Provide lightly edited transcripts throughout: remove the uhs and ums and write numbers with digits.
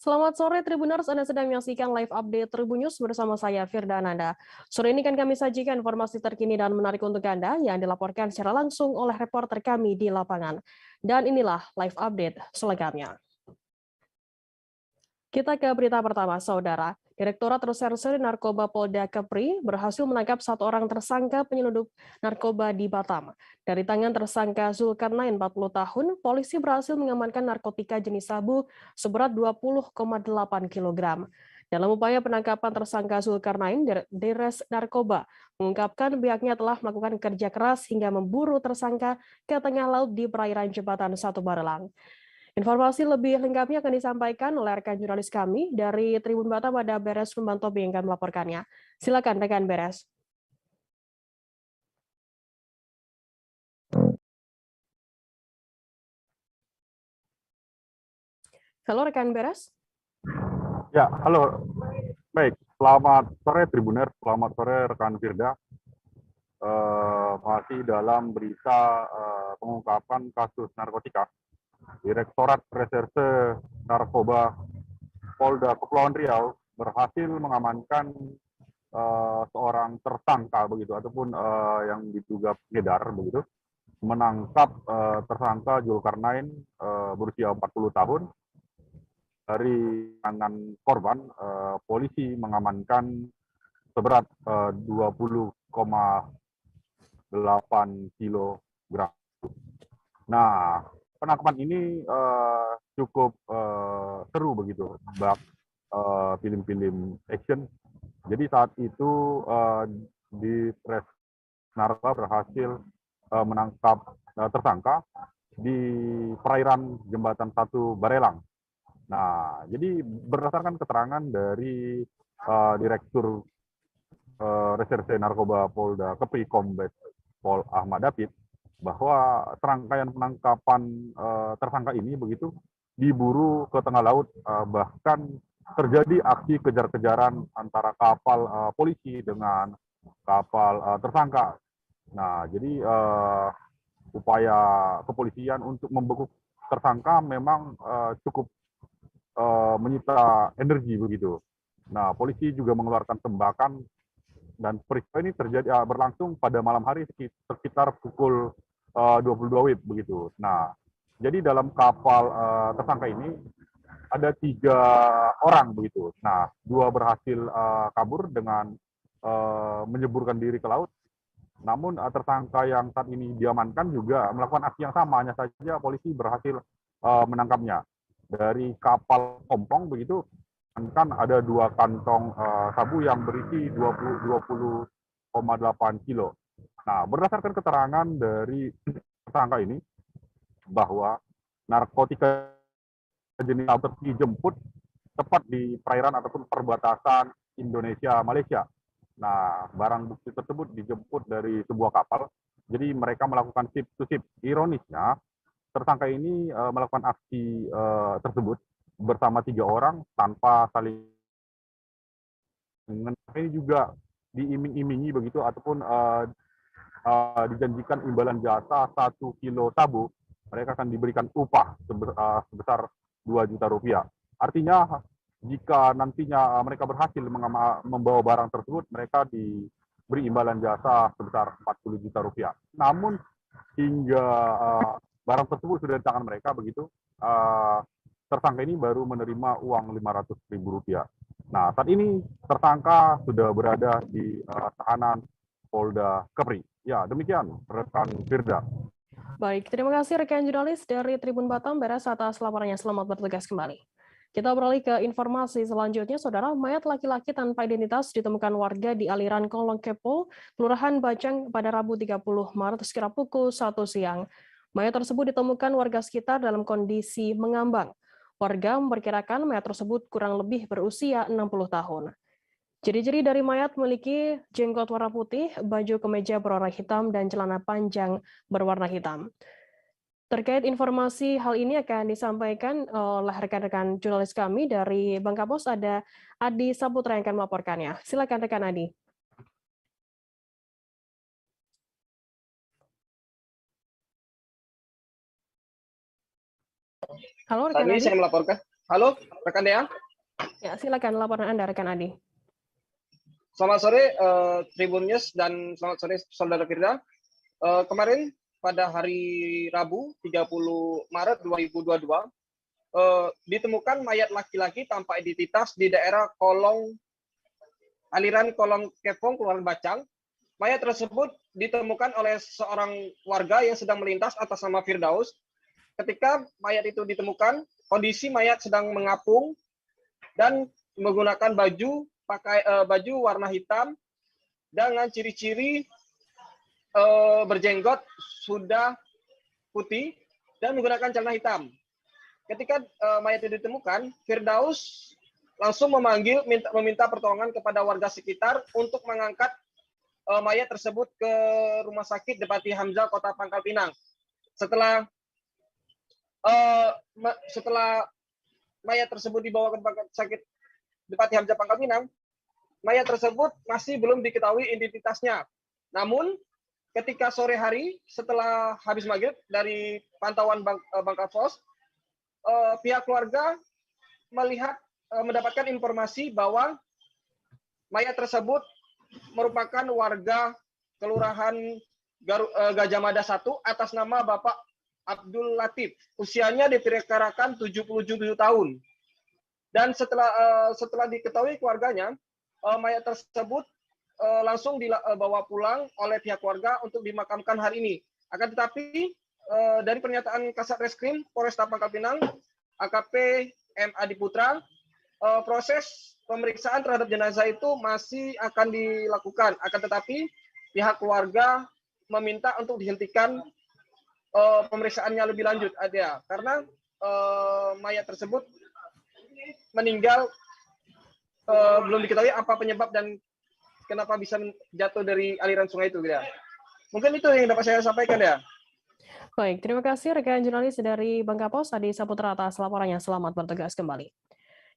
Selamat sore Tribuners, Anda sedang menyaksikan live update Tribun News bersama saya Firda Ananda. Sore ini kan kami sajikan informasi terkini dan menarik untuk Anda yang dilaporkan secara langsung oleh reporter kami di lapangan. Dan inilah live update selengkapnya. Kita ke berita pertama, Saudara. Direktorat Reserse Narkoba Polda Kepri berhasil menangkap satu orang tersangka penyelundup narkoba di Batam. Dari tangan tersangka Zulkarnain 40 tahun, polisi berhasil mengamankan narkotika jenis sabu seberat 20,8 kg. Dalam upaya penangkapan tersangka Zulkarnain, Deres Narkoba mengungkapkan pihaknya telah melakukan kerja keras hingga memburu tersangka ke tengah laut di perairan Jembatan Satu Barelang. Informasi lebih lengkapnya akan disampaikan oleh rekan jurnalis kami dari Tribun Batam, ada Beres Rumbanto yang akan melaporkannya. Silakan rekan Beres. Halo rekan Beres. Ya, halo. Baik, selamat sore Tribuner, selamat sore rekan Firda. Masih dalam berita pengungkapan kasus narkotika, Direktorat Reserse Narkoba Polda Kepulauan Riau berhasil mengamankan seorang tersangka begitu, ataupun yang diduga pengedar begitu, menangkap tersangka Zulkarnain berusia 40 tahun. Dari tangan korban, polisi mengamankan seberat 20,8 kilogram. Nah, penangkapan ini cukup seru begitu, bak film-film action. Jadi saat itu di Res Narkoba berhasil menangkap tersangka di perairan Jembatan Satu Barelang. Nah, jadi berdasarkan keterangan dari Direktur Reserse Narkoba Polda Kepri Kombes Pol Ahmad David, bahwa serangkaian penangkapan tersangka ini begitu diburu ke tengah laut, bahkan terjadi aksi kejar-kejaran antara kapal polisi dengan kapal tersangka. Nah, jadi upaya kepolisian untuk membekuk tersangka memang cukup menyita energi begitu. Nah, polisi juga mengeluarkan tembakan, dan peristiwa ini terjadi berlangsung pada malam hari sekitar pukul 22 WIB begitu. Nah, jadi dalam kapal tersangka ini ada 3 orang begitu. Nah, 2 berhasil kabur dengan menyeburkan diri ke laut. Namun tersangka yang saat ini diamankan juga melakukan aksi yang sama, hanya saja polisi berhasil menangkapnya. Dari kapal Kompong begitu, kan ada 2 kantong sabu yang berisi 20,8 kilo. Nah, berdasarkan keterangan dari tersangka ini bahwa narkotika jenis sabu dijemput tepat di perairan ataupun perbatasan Indonesia-Malaysia. Nah, barang bukti tersebut dijemput dari sebuah kapal. Jadi mereka melakukan ship to ship. Ironisnya, tersangka ini melakukan aksi tersebut bersama 3 orang tanpa saling mengenal. Ini juga diiming-imingi begitu, ataupun dijanjikan imbalan jasa 1 kilo sabu, mereka akan diberikan upah sebesar 2 juta rupiah. Artinya jika nantinya mereka berhasil membawa barang tersebut, mereka diberi imbalan jasa sebesar 40 juta rupiah. Namun hingga barang tersebut sudah di tangan mereka begitu, tersangka ini baru menerima uang Rp500.000. Nah, saat ini tersangka sudah berada di tahanan Polda Kepri. Ya, demikian rekan Firda. Baik, terima kasih rekan jurnalis dari Tribun Batam, Beres atas laporannya. Selamat bertugas kembali. Kita beralih ke informasi selanjutnya, Saudara. Mayat laki-laki tanpa identitas ditemukan warga di aliran Kolong Kepo, Kelurahan Bajang pada Rabu 30 Maret sekira pukul 1 siang. Mayat tersebut ditemukan warga sekitar dalam kondisi mengambang. Warga memperkirakan mayat tersebut kurang lebih berusia 60 tahun. Ciri-ciri dari mayat memiliki jenggot warna putih, baju kemeja berwarna hitam, dan celana panjang berwarna hitam. Terkait informasi hal ini akan disampaikan oleh rekan-rekan jurnalis kami dari Bangka-Pos, ada Adi Saputra yang akan melaporkannya. Silakan rekan Adi. Halo rekan Tadi Adi. saya melaporkan. Halo, rekan Dea. Ya, silakan laporan Anda, rekan Adi. Selamat sore, Tribun News, dan selamat sore, Saudara Firda. Kemarin pada hari Rabu, 30 Maret 2022, ditemukan mayat laki-laki tanpa identitas di daerah aliran kolong Kepong, Kelurahan Bacang. Mayat tersebut ditemukan oleh seorang warga yang sedang melintas atas nama Firdaus. Ketika mayat itu ditemukan, kondisi mayat sedang mengapung dan menggunakan baju warna hitam dengan ciri-ciri berjenggot sudah putih dan menggunakan celana hitam. Ketika mayat itu ditemukan, Firdaus langsung meminta pertolongan kepada warga sekitar untuk mengangkat mayat tersebut ke Rumah Sakit Depati Hamzah Kota Pangkal Pinang. Setelah mayat tersebut dibawa ke Rumah Sakit Depati Hamzah Pangkal Pinang, mayat tersebut masih belum diketahui identitasnya. Namun, ketika sore hari setelah habis maghrib dari pantauan Bangka Pos, pihak keluarga mendapatkan informasi bahwa mayat tersebut merupakan warga Kelurahan Gajah Mada 1 atas nama Bapak Abdul Latif. Usianya diperkirakan 77 tahun. Dan setelah diketahui keluarganya, mayat tersebut langsung dibawa pulang oleh pihak keluarga untuk dimakamkan hari ini. Akan tetapi dari pernyataan Kasat Reskrim Polresta Pangkal Pinang, AKP M. Adi Putra, proses pemeriksaan terhadap jenazah itu masih akan dilakukan. Akan tetapi pihak keluarga meminta untuk dihentikan pemeriksaannya lebih lanjut, karena mayat tersebut meninggal belum diketahui apa penyebab dan kenapa bisa jatuh dari aliran sungai itu, ya. Mungkin itu yang dapat saya sampaikan, ya. Baik, terima kasih rekan jurnalis dari Bangka Pos, Adi Saputra atas laporannya. Selamat bertugas kembali.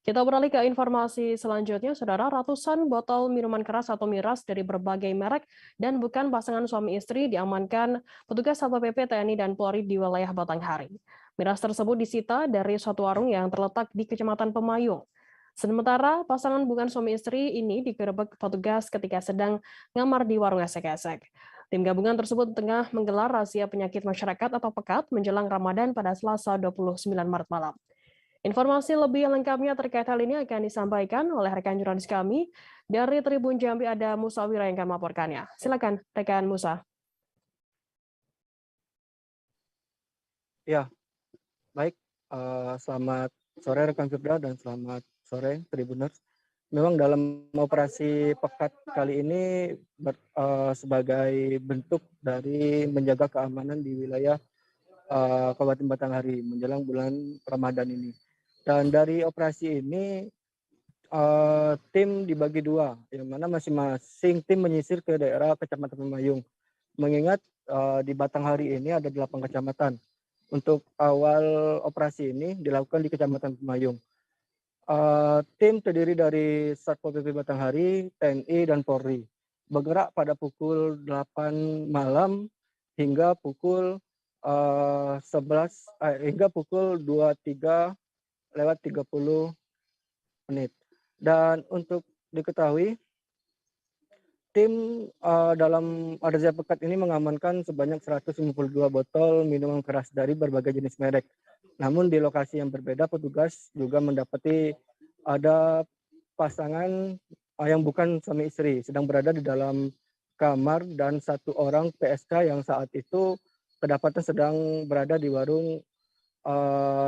Kita beralih ke informasi selanjutnya, Saudara. Ratusan botol minuman keras atau miras dari berbagai merek dan bukan pasangan suami istri diamankan petugas Satpol PP, TNI, dan Polri di wilayah Batanghari. Miras tersebut disita dari suatu warung yang terletak di Kecamatan Pemayung. Sementara pasangan bukan suami istri ini digerebek petugas ketika sedang ngamar di warung esek-esek. Tim gabungan tersebut tengah menggelar razia penyakit masyarakat atau pekat menjelang Ramadan pada Selasa 29 Maret malam. Informasi lebih lengkapnya terkait hal ini akan disampaikan oleh rekan jurnalis kami dari Tribun Jambi, ada Musa Wira yang akan melaporkannya. Silakan rekan Musa. Ya, baik. Selamat sore rekan Firda dan selamat sore Tribuners. Memang dalam operasi pekat kali ini sebagai bentuk dari menjaga keamanan di wilayah Kabupaten Batanghari menjelang bulan Ramadan ini. Dan dari operasi ini tim dibagi dua, yang mana masing-masing tim menyisir ke daerah Kecamatan Pemayung. Mengingat di Batanghari ini ada 8 kecamatan. Untuk awal operasi ini dilakukan di Kecamatan Pemayung. Tim terdiri dari Satpol PP Batanghari, TNI, dan Polri. Bergerak pada pukul 8 malam hingga pukul 23:30 menit. Dan untuk diketahui, tim dalam razia pekat ini mengamankan sebanyak 152 botol minuman keras dari berbagai jenis merek. Namun di lokasi yang berbeda, petugas juga mendapati ada pasangan yang bukan suami istri sedang berada di dalam kamar dan satu orang PSK yang saat itu kedapatan sedang berada di warung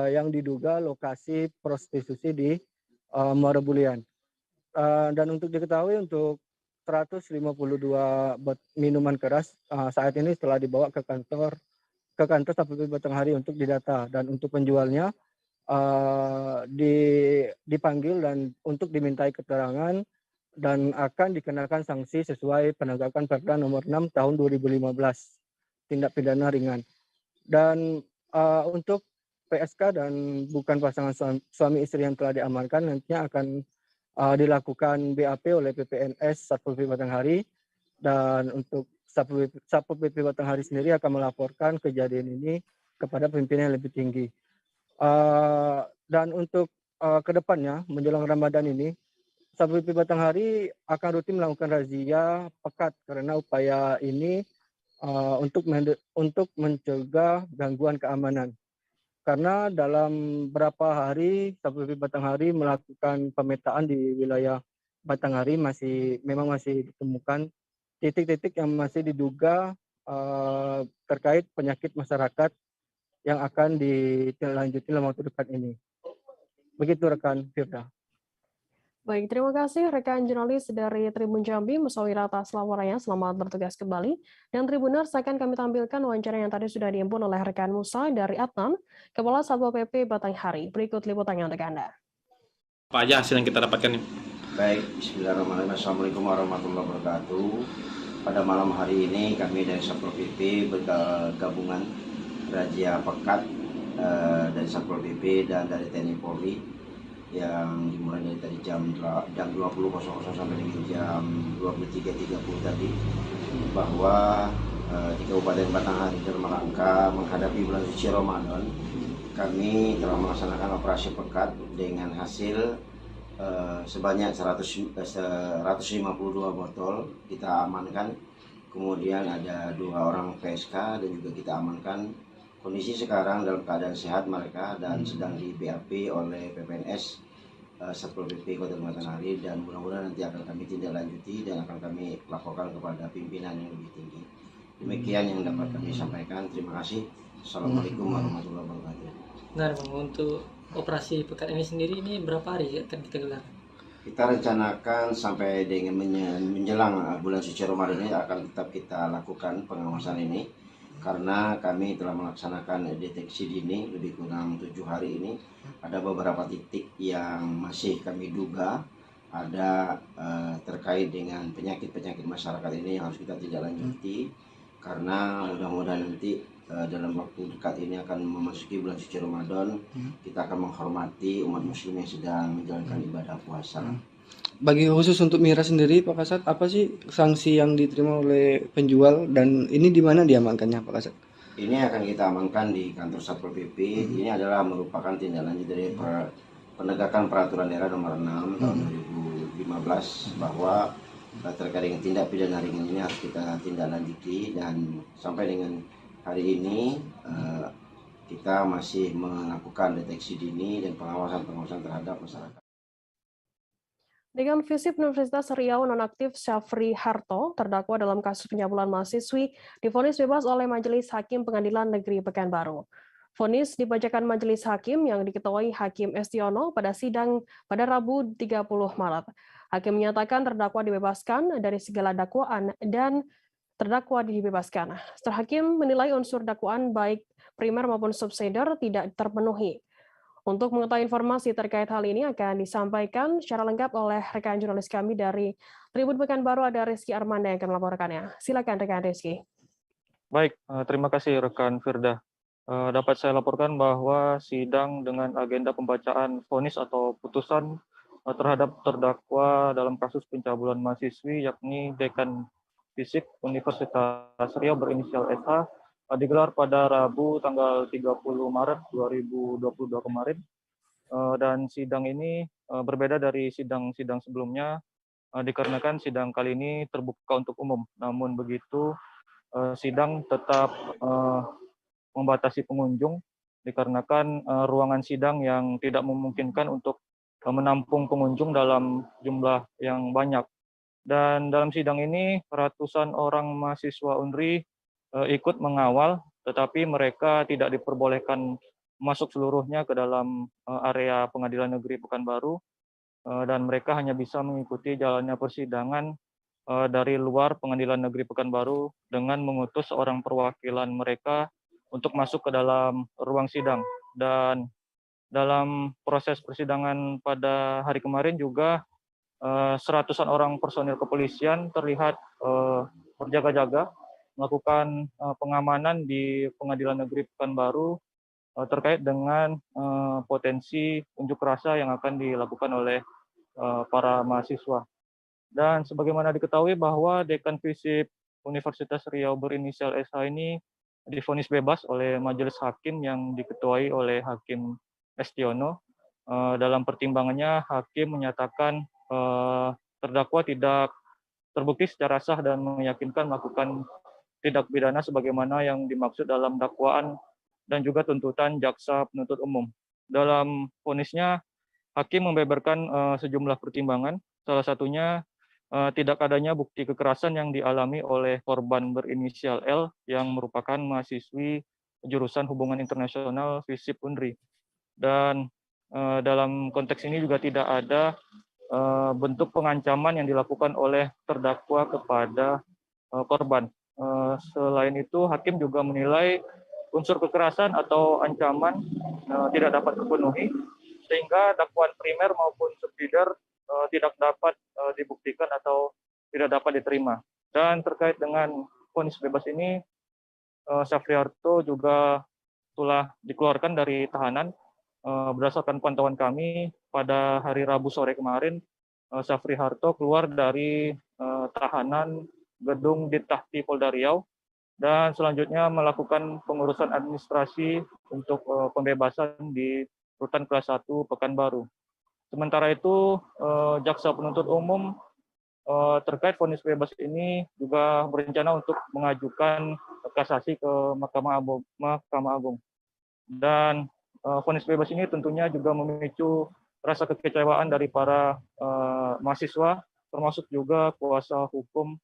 yang diduga lokasi prostitusi di Muara Bulian. Dan untuk diketahui, untuk 152 minuman keras saat ini telah dibawa ke kantor Satpol PP Batanghari untuk didata, dan untuk penjualnya dipanggil dan untuk dimintai keterangan dan akan dikenakan sanksi sesuai penegakan Perda nomor 6 tahun 2015, tindak pidana ringan. Dan untuk PSK dan bukan pasangan suami istri yang telah diamankan nantinya akan dilakukan BAP oleh PPNS Satpol PP Batanghari, dan untuk Satpol PP Batanghari sendiri akan melaporkan kejadian ini kepada pimpinan yang lebih tinggi. Dan untuk ke depannya menjelang Ramadan ini, Satpol PP Batanghari akan rutin melakukan razia pekat karena upaya ini untuk mencegah gangguan keamanan. Karena dalam beberapa hari Satpol PP Batanghari melakukan pemetaan di wilayah Batanghari memang masih ditemukan titik-titik yang masih diduga terkait penyakit masyarakat yang akan ditindaklanjuti dalam waktu dekat ini. Begitu rekan Firda. Baik, terima kasih rekan jurnalis dari Tribun Jambi, Musawir atas laporannya. Selamat bertugas kembali. Dan Tribuners, akan kami tampilkan wawancara yang tadi sudah diimpun oleh rekan Musa dari Adnan, Kepala Satpol PP Batanghari. Berikut liputannya untuk Anda. Apa aja hasil yang kita dapatkan nih? Baik, bismillahirrahmanirrahim. Assalamualaikum warahmatullahi wabarakatuh. Pada malam hari ini kami dari Satpol PP bergabungan razia pekat dari Satpol PP dan dari TNI Polri yang dimulai dari tadi jam 20.00 sampai dengan jam 23.30 tadi, bahwa di Kabupaten Batanghari dalam rangka menghadapi bulan suci Ramadan, kami telah melaksanakan operasi pekat dengan hasil sebanyak 152 botol kita amankan. Kemudian ada 2 orang PSK dan juga kita amankan. Kondisi sekarang dalam keadaan sehat mereka dan sedang di BAP oleh PPNS Satpol PP Kota Batanghari, dan mudah-mudahan nanti akan kami tindak lanjuti dan akan kami laporkan kepada pimpinan yang lebih tinggi. Demikian yang dapat kami sampaikan. Terima kasih. Assalamualaikum warahmatullahi wabarakatuh. Nah, untuk operasi pekat ini sendiri ini berapa hari akan kita gelar? Kita rencanakan sampai dengan menjelang bulan suci Ramadan ini akan tetap kita lakukan pengawasan ini, karena kami telah melaksanakan deteksi dini lebih kurang 7 hari ini. Ada beberapa titik yang masih kami duga ada terkait dengan penyakit-penyakit masyarakat ini yang harus kita tindak lanjuti, karena mudah-mudahan nanti dalam waktu dekat ini akan memasuki bulan suci Ramadan, kita akan menghormati umat muslim yang sedang menjalankan ibadah puasa. Bagi khusus untuk miras sendiri, Pak Kasat, apa sih sanksi yang diterima oleh penjual dan ini di mana diamankannya, Pak Kasat? Ini akan kita amankan di kantor Satpol PP. Ini adalah merupakan tindak lanjut dari penegakan peraturan daerah nomor 6 tahun 2015 bahwa terkait dengan tindak pidana ringan ini harus kita tindak lanjuti, dan sampai dengan hari ini kita masih melakukan deteksi dini dan pengawasan terhadap masyarakat. Dengan Visip Universitas Riau nonaktif Syafri Harto, terdakwa dalam kasus pencabulan mahasiswi, divonis bebas oleh Majelis Hakim Pengadilan Negeri Pekanbaru. Vonis dibacakan Majelis Hakim yang diketuai Hakim Estiono pada sidang pada Rabu 30 Maret. Hakim menyatakan terdakwa dibebaskan dari segala dakwaan dan terdakwa dibebaskan. Setelah Hakim menilai unsur dakwaan baik primer maupun subsidiar tidak terpenuhi. Untuk mengetahui informasi terkait hal ini akan disampaikan secara lengkap oleh rekan jurnalis kami dari Tribun Pekanbaru, ada Rizky Armanda yang akan melaporkannya. Silakan rekan Rizky. Baik, terima kasih rekan Firda. Dapat saya laporkan bahwa sidang dengan agenda pembacaan vonis atau putusan terhadap terdakwa dalam kasus pencabulan mahasiswi yakni Dekan Fisip Universitas Riau berinisial SH digelar pada Rabu tanggal 30 Maret 2022 kemarin, dan sidang ini berbeda dari sidang-sidang sebelumnya dikarenakan sidang kali ini terbuka untuk umum. Namun begitu, sidang tetap membatasi pengunjung dikarenakan ruangan sidang yang tidak memungkinkan untuk menampung pengunjung dalam jumlah yang banyak. Dan dalam sidang ini ratusan orang mahasiswa UNRI ikut mengawal, tetapi mereka tidak diperbolehkan masuk seluruhnya ke dalam area Pengadilan Negeri Pekanbaru, dan mereka hanya bisa mengikuti jalannya persidangan dari luar Pengadilan Negeri Pekanbaru dengan mengutus seorang perwakilan mereka untuk masuk ke dalam ruang sidang. Dan dalam proses persidangan pada hari kemarin juga seratusan orang personil kepolisian terlihat berjaga-jaga melakukan pengamanan di Pengadilan Negeri Pekanbaru terkait dengan potensi unjuk rasa yang akan dilakukan oleh para mahasiswa. Dan sebagaimana diketahui bahwa Dekan Visip Universitas Riau berinisial SH ini divonis bebas oleh Majelis Hakim yang diketuai oleh Hakim Estiono. Dalam pertimbangannya, hakim menyatakan terdakwa tidak terbukti secara sah dan meyakinkan melakukan tindak pidana sebagaimana yang dimaksud dalam dakwaan dan juga tuntutan jaksa penuntut umum. Dalam vonisnya, hakim membeberkan sejumlah pertimbangan, salah satunya tidak adanya bukti kekerasan yang dialami oleh korban berinisial L yang merupakan mahasiswi jurusan Hubungan Internasional FISIP Unri. Dan dalam konteks ini juga tidak ada bentuk pengancaman yang dilakukan oleh terdakwa kepada korban. Selain itu, hakim juga menilai unsur kekerasan atau ancaman tidak dapat terpenuhi, sehingga dakwaan primer maupun subsidiar tidak dapat dibuktikan atau tidak dapat diterima. Dan terkait dengan vonis bebas ini, Syafriharto juga telah dikeluarkan dari tahanan. Berdasarkan pantauan kami, pada hari Rabu sore kemarin, Syafriharto keluar dari tahanan gedung Ditahti Polda Riau dan selanjutnya melakukan pengurusan administrasi untuk pembebasan di Rutan Kelas 1 Pekanbaru. Sementara itu, jaksa penuntut umum terkait vonis bebas ini juga berencana untuk mengajukan kasasi ke Mahkamah Agung. Dan vonis bebas ini tentunya juga memicu rasa kekecewaan dari para mahasiswa, termasuk juga kuasa hukum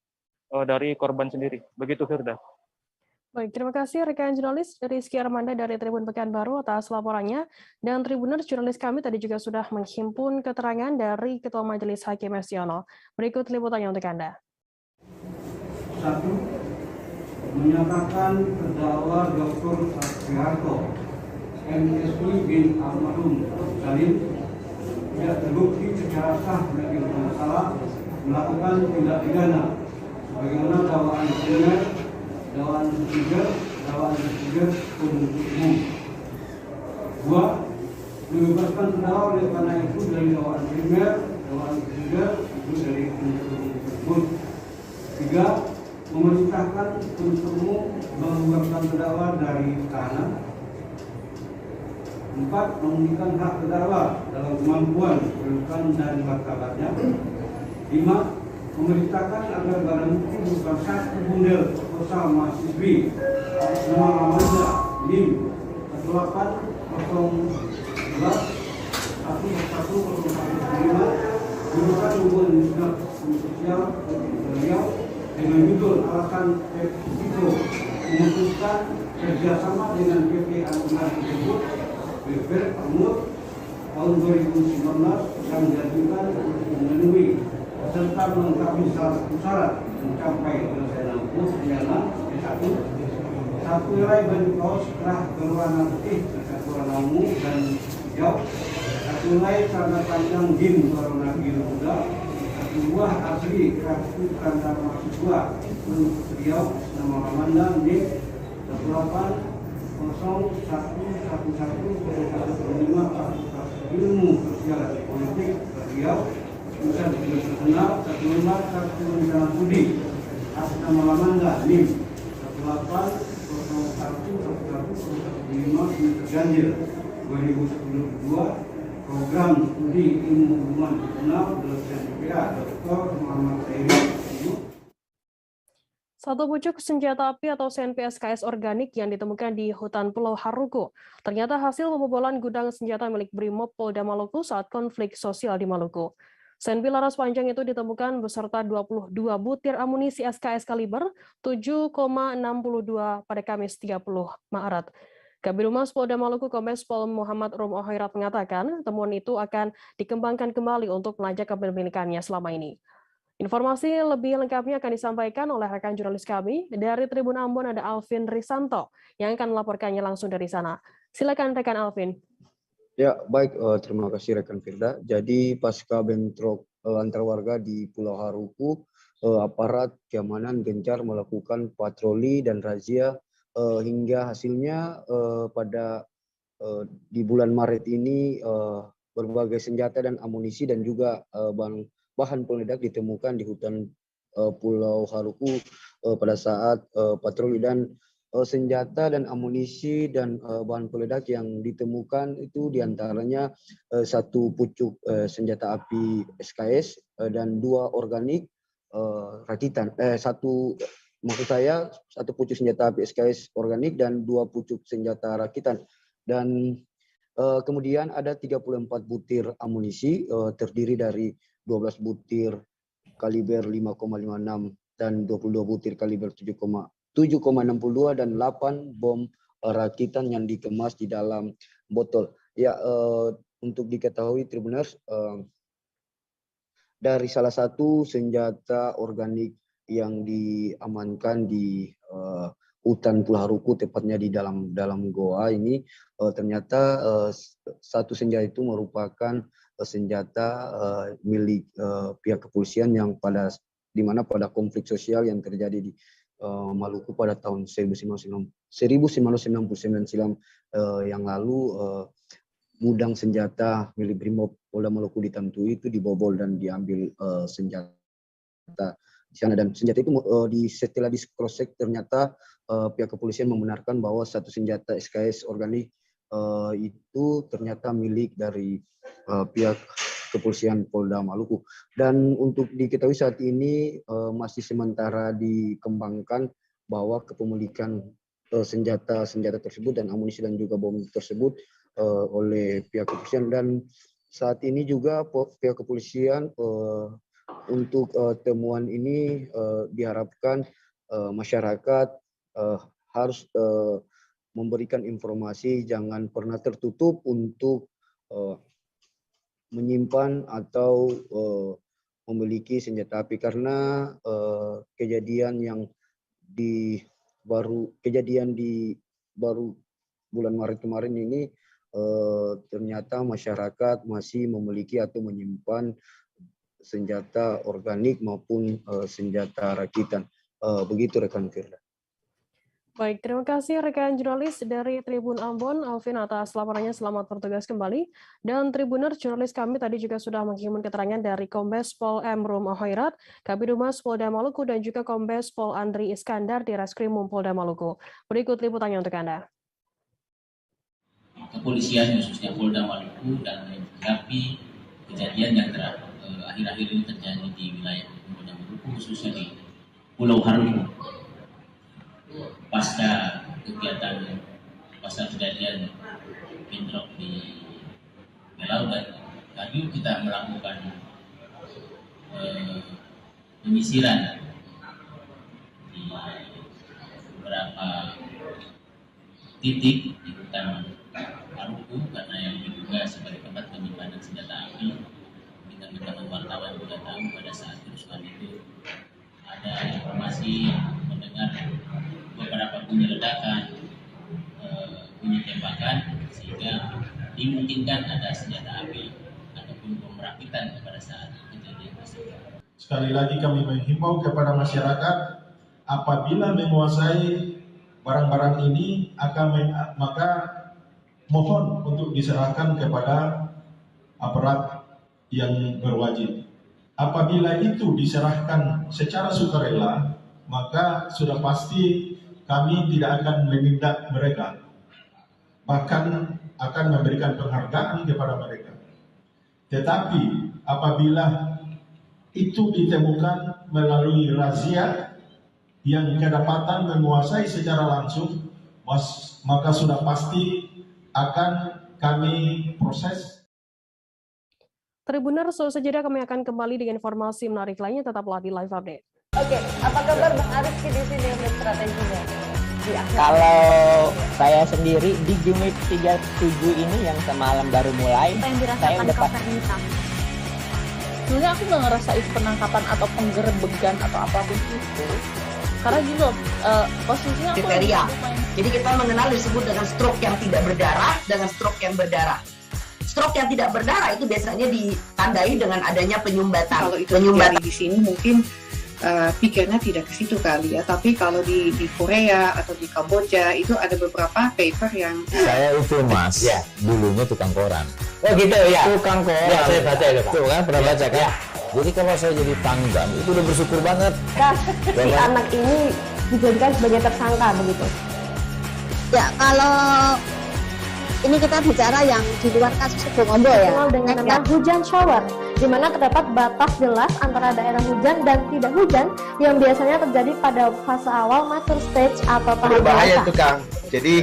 dari korban sendiri. Begitu, Firda. Baik, terima kasih rekan jurnalis Rizky Armanda dari Tribun Pekanbaru atas laporannya. Dan Tribuners, jurnalis kami tadi juga sudah menghimpun keterangan dari Ketua Majelis Hakim Estiono. Berikut liputannya untuk Anda. 1. Menyatakan terdakwa Dr. Syafriharto MSI bin Almarhum Salim tidak terbukti secara sah dan bersalah melakukan tindak pidana sebagaimana dakwaan primer, dakwaan subsidiar penuntut umum. 2. Membebaskan terdakwa oleh karena itu dari dakwaan primer, dakwaan subsidiar itu dari penuntut umum tersebut. 3. Memerintahkan penuntut umum mengeluarkan terdakwa dari tahanan. 4. Memberikan hak terdakwa dalam kemampuan kedudukan dan martabatnya. 5. Memerintahkan agar barang bukti berupa satu bundel proposal mahasiswi atas nama Amanda NIM 18011-11015 berupa hubungan dinas sosial Riau dengan judul alasan Pepsico memutuskan kerjasama dengan PT Anugrah tersebut BPR Amur tahun 2019 yang diajukan untuk memenuhi serta melengkapi salah satu syarat mencapai penyelesaian hukum pidana S1. 1 helai baju kaos kerah berwarna putih berkat warna ungu dan hijau. 1 helai celana panjang jeans berwarna biru muda. 1 buah asli kartu tanda mahasiswa penuntut Riau nama Amanda NIM 180111105 ilmu sosial politik Riau. Kemudian terkenal 1 lembar kartu rencana studi atas nama Amanda NIM 180111105 terganjil 2010-2 program studi ilmu hubungan internasional dosen PPA Dr. Muhammad Sairi. Satu pucuk senjata api atau SNPSKS organik yang ditemukan di hutan Pulau Haruku ternyata hasil pembobolan gudang senjata milik Brimob Polda Maluku saat konflik sosial di Maluku. Senpi laras panjang itu ditemukan beserta 22 butir amunisi SKS kaliber 7,62 pada Kamis 30 Maret. Kabid Humas Polda Maluku Kombes Pol Muhammad Rum Ohairat mengatakan temuan itu akan dikembangkan kembali untuk melacak kepemilikannya selama ini. Informasi lebih lengkapnya akan disampaikan oleh rekan jurnalis kami dari Tribun Ambon, ada Alvin Risanto yang akan melaporkannya langsung dari sana. Silakan rekan Alvin. Ya, baik. Terima kasih rekan Firda. Jadi pasca bentrok antar warga di Pulau Haruku, aparat keamanan gencar melakukan patroli dan razia hingga hasilnya pada di bulan Maret ini berbagai senjata dan amunisi dan juga bahan peledak ditemukan di hutan Pulau Haruku pada saat patroli, dan senjata dan amunisi dan bahan peledak yang ditemukan itu diantaranya 1 pucuk senjata api SKS dan 2 organik rakitan. Maksud saya 1 pucuk senjata api SKS organik dan 2 pucuk senjata rakitan. Dan kemudian ada 34 butir amunisi terdiri dari 12 butir kaliber 5,56 dan 22 butir kaliber 7,62 dan 8 bom rakitan yang dikemas di dalam botol. Ya, untuk diketahui Tribuners, dari salah satu senjata organik yang diamankan di hutan Pulau Haruku, tepatnya di dalam goa ini, ternyata satu senjata itu merupakan senjata milik pihak kepolisian yang di mana pada konflik sosial yang terjadi di Maluku pada tahun 1999 silam yang lalu, gudang senjata milik Brimob Polda Maluku di Tamtui itu dibobol dan diambil senjata di sana, dan senjata itu setelah di cross check ternyata pihak kepolisian membenarkan bahwa satu senjata SKS organik itu ternyata milik dari pihak kepolisian Polda Maluku. Dan untuk diketahui saat ini masih sementara dikembangkan bahwa kepemilikan senjata tersebut dan amunisi dan juga bom tersebut oleh pihak kepolisian. Dan saat ini juga pihak kepolisian untuk temuan ini diharapkan masyarakat harus memberikan informasi, jangan pernah tertutup untuk menyimpan atau memiliki senjata api, karena kejadian baru bulan Maret kemarin ini ternyata masyarakat masih memiliki atau menyimpan senjata organik maupun senjata rakitan. Begitu rekan Firda. Baik, terima kasih rekan jurnalis dari Tribun Ambon, Alvin, atas laporannya. Selamat bertugas kembali. Dan Tribuner, jurnalis kami tadi juga sudah menghimpun keterangan dari Kombes Pol M. Rum Hoirat, Kabid Humas Polda Maluku, dan juga Kombes Pol Andri Iskandar di Reskrimum Polda Maluku. Berikut liputannya untuk Anda. Kepolisian khususnya Polda Maluku dan menyikapi kejadian yang akhir-akhir ini terjadi di wilayah Polda Maluku, khususnya di Pulau Haruku. Pasca kejadian bentrok di Melau dan tadi kita melakukan penyisiran di beberapa titik di hutan Haruku karena yang diduga sebagai tempat penyimpanan senjata api. Dengan teman wartawan juga tahu pada saat kerusuhan itu ada informasi mendengar beberapa bunyi ledakan, bunyi tembakan, sehingga dimungkinkan ada senjata api ataupun bom rakitan pada saat kejadian tersebut. Sekali lagi kami menghimbau kepada masyarakat, apabila menguasai barang-barang ini, maka mohon untuk diserahkan kepada aparat yang berwajib. Apabila itu diserahkan secara sukarela, maka sudah pasti kami tidak akan menindak mereka, bahkan akan memberikan penghargaan kepada mereka. Tetapi apabila itu ditemukan melalui razia yang kedapatan menguasai secara langsung, maka sudah pasti akan kami proses. Tribuner, sesaja kami akan kembali dengan informasi menarik lainnya. Tetaplah di Live Update. Oke, apa kabar Bang Arifki di sini untuk strateginya? Kalau saya sendiri di Gimik 37 ini yang semalam baru mulai, saya udah pasti. Sebenarnya aku nggak ngerasa itu penangkapan atau penggerbegan atau apapun itu, karena gitu posisinya aku kriteria. Jadi kita mengenal disebut dengan stroke yang tidak berdarah dengan stroke yang berdarah. Stroke yang tidak berdarah itu biasanya ditandai dengan adanya penyumbatan. Kalau itu terjadi di sini mungkin pikirnya tidak ke situ kali ya, tapi kalau di Korea atau di Kamboja itu ada beberapa paper yang saya itu mas, ya. Dulunya tukang koran. Oh gitu ya. Tukang koran. Ya, saya baca itu Pak. Tuh kan pernah baca kan? Ya. Jadi kalau saya jadi pangdam itu udah bersyukur banget. Si anak ini dijadikan sebagai tersangka begitu. Ya, kalau ini kita bicara yang di luar kasus Obong ya. Dengan nama hujan shower, di mana terdapat batas jelas antara daerah hujan dan tidak hujan yang biasanya terjadi pada fase awal mature stage atau tahap bahaya dewasa. tuh Kang. Jadi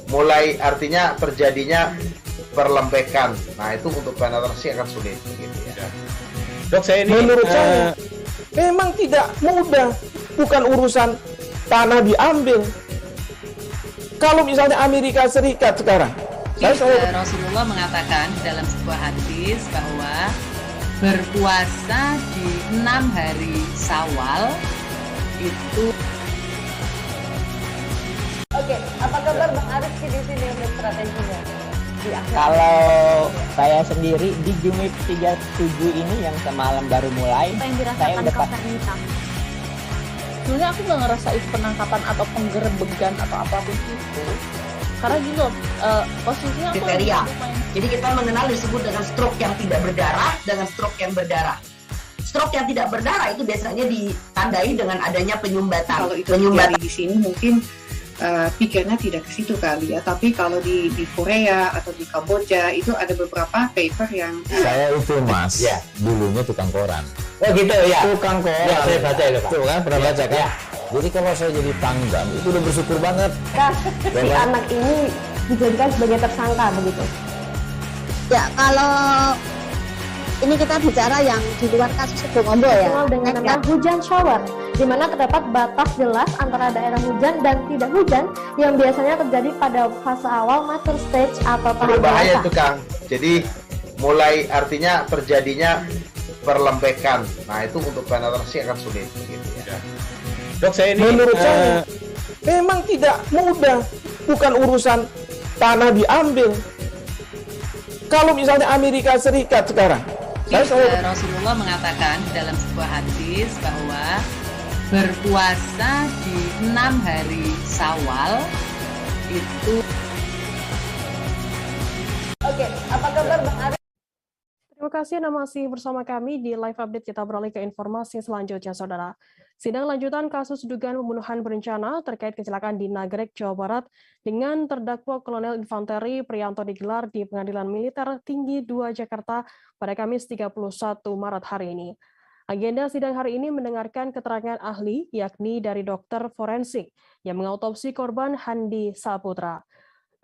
mulai artinya terjadinya perlembekan. Nah itu untuk penetrasi akan sulit. Gitu ya. Dok, saya ini menurut saya memang tidak mudah, bukan urusan tanah diambil. Kalau misalnya Amerika Serikat sekarang, Rasulullah mengatakan dalam sebuah hadis bahwa berpuasa di 6 hari Syawal itu. Oke, apa kabar Bang Arif di sini untuk strateginya? Kalau saya sendiri di Jumit 37 ini yang semalam baru mulai, saya udah Sebenarnya aku nggak ngerasa itu penangkapan atau penggerebegan atau apapun itu, karena gitu posisinya aku kriteria. Jadi kita mengenal disebut dengan stroke yang tidak berdarah dengan stroke yang berdarah. Stroke yang tidak berdarah itu biasanya ditandai dengan adanya penyumbatan. Kalau itu terjadi di sini mungkin pikirnya tidak ke situ kali ya, tapi kalau di Korea atau di Kamboja itu ada beberapa paper yang Saya itu Mas, dulunya tukang koran. oh gitu ya. Tukang koran. Ya, saya baca itu Pak. Tuh kan pernah baca kan? Jadi kalau saya jadi pangdam itu udah bersyukur banget. Si anak ini dijadikan sebagai tersangka begitu. Ya, kalau ini kita bicara yang di luar kasus Obong ya. Dengan nama hujan shower, di mana terdapat batas jelas antara daerah hujan dan tidak hujan yang biasanya terjadi pada fase awal mature stage atau tahap bahaya dewasa. tuh Kang. Jadi mulai artinya terjadinya perlembekan. Nah itu untuk penetrasi akan sulit. Gitu ya. Dok, saya ini menurut saya memang tidak mudah, bukan urusan tanah diambil. Kalau misalnya Amerika Serikat sekarang, Rasulullah mengatakan dalam sebuah hadis bahwa berpuasa di 6 hari Syawal itu. Oke, apa kabar Bang Arif? Terima kasih Anda masih bersama kami di live update. Kita beralih ke informasi selanjutnya, Saudara. Sidang lanjutan kasus dugaan pembunuhan berencana terkait kecelakaan di Nagrek, Jawa Barat dengan terdakwa Kolonel Infanteri Priyanto digelar di Pengadilan Militer Tinggi 2 Jakarta pada Kamis 31 Maret hari ini. Agenda sidang hari ini mendengarkan keterangan ahli, yakni dari dokter forensik yang mengautopsi korban Handi Saputra.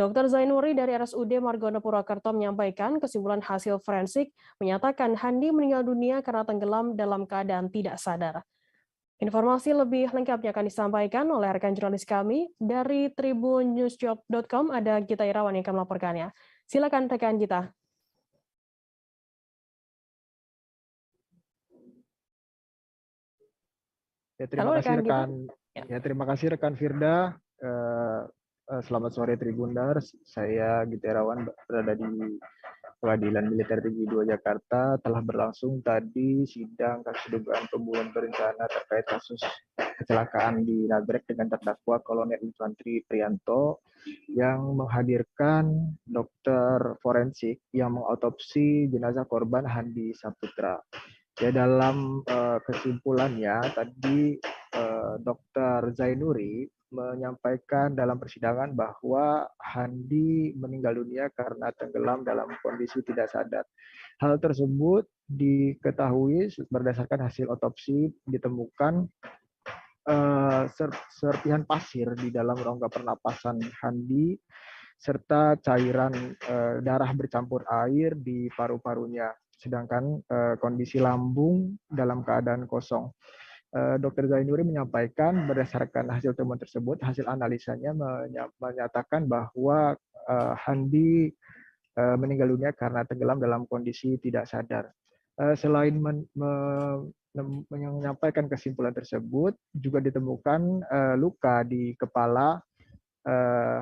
Dr. Zainuri dari RSUD Margono Purwokerto menyampaikan kesimpulan hasil forensik menyatakan Handi meninggal dunia karena tenggelam dalam keadaan tidak sadar. Informasi lebih lengkapnya akan disampaikan oleh rekan jurnalis kami dari tribunnewsjob.com, ada Gita Irawan yang akan melaporkannya. Silakan rekan Gita. Ya, terima kasih rekan. Ya, terima kasih rekan Firda. Selamat sore Tribuners. Saya Gita Irawan berada di Pengadilan Militer Tinggi 2 Jakarta. Telah berlangsung tadi sidang kasus dugaan pembunuhan berencana terkait kasus kecelakaan di Nagrek dengan terdakwa Kolonel Infanteri Priyanto yang menghadirkan dokter forensik yang mengautopsi jenazah korban Handi Saputra. Ya, dalam kesimpulannya tadi Dr. Zainuri menyampaikan dalam persidangan bahwa Handi meninggal dunia karena tenggelam dalam kondisi tidak sadar. Hal tersebut diketahui berdasarkan hasil otopsi ditemukan serpihan pasir di dalam rongga pernapasan Handi serta cairan darah bercampur air di paru-parunya, sedangkan kondisi lambung dalam keadaan kosong. Dr. Zainuri menyampaikan berdasarkan hasil temuan tersebut, hasil analisanya menyatakan bahwa Handi meninggal dunia karena tenggelam dalam kondisi tidak sadar. Selain menyampaikan kesimpulan tersebut, juga ditemukan luka di kepala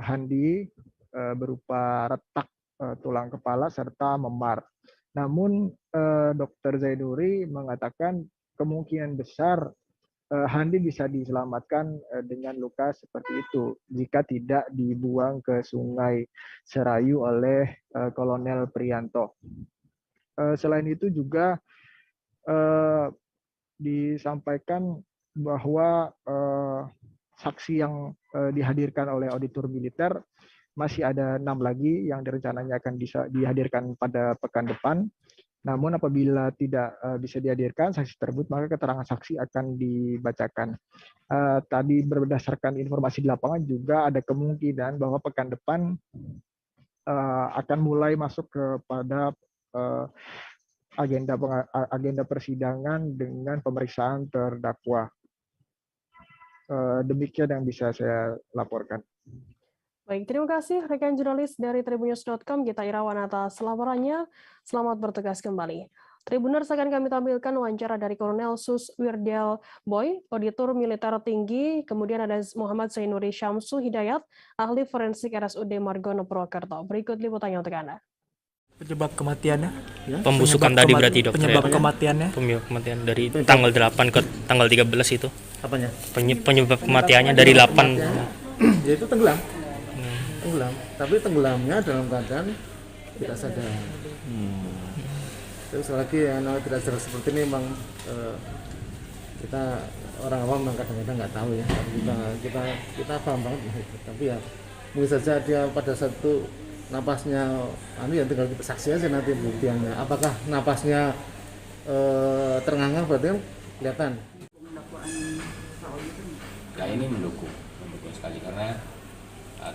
Handi berupa retak tulang kepala serta memar. Namun Dr. Zainuri mengatakan kemungkinan besar Handi bisa diselamatkan dengan luka seperti itu jika tidak dibuang ke Sungai Serayu oleh Kolonel Priyanto. Selain itu juga disampaikan bahwa saksi yang dihadirkan oleh auditor militer, masih ada 6 lagi yang rencananya akan bisa dihadirkan pada pekan depan. Namun apabila tidak bisa dihadirkan saksi tersebut, maka keterangan saksi akan dibacakan. Tadi berdasarkan informasi di lapangan juga ada kemungkinan bahwa pekan depan akan mulai masuk kepada agenda persidangan dengan pemeriksaan terdakwa. Demikian yang bisa saya laporkan. Baik, terima kasih rekan jurnalis dari tribunnews.com Gita Irawan atas laporannya. Selamat bertugas kembali. Tribuners, akan kami tampilkan wawancara dari Kolonel Sus Wirdel Boy, Auditor Militer Tinggi, kemudian ada Muhammad Zainuri Syamsu Hidayat, ahli forensik RSUD Margono Purwokerto. Berikut liputannya untuk Anda. Penyebab kematiannya? Ya? Pembusukan tadi berarti dokter. Penyebab kematiannya? Penyebab kematian dari tanggal 8 ke tanggal 13 itu. Apanya? Penyebab kematiannya dari 8. Ya itu tenggelam. Tenggelam, tapi tenggelamnya dalam keadaan tidak sadar. Terus lagi tidak sadar seperti ini memang kita orang awam memang kadang-kadang nggak tahu ya. Kita paham banget. Tapi ya mungkin saja dia pada satu napasnya, ya tinggal kita saksi aja nanti buktiannya. Apakah napasnya terengah-engah berarti kan kelihatan. Nah ini mendukung sekali karena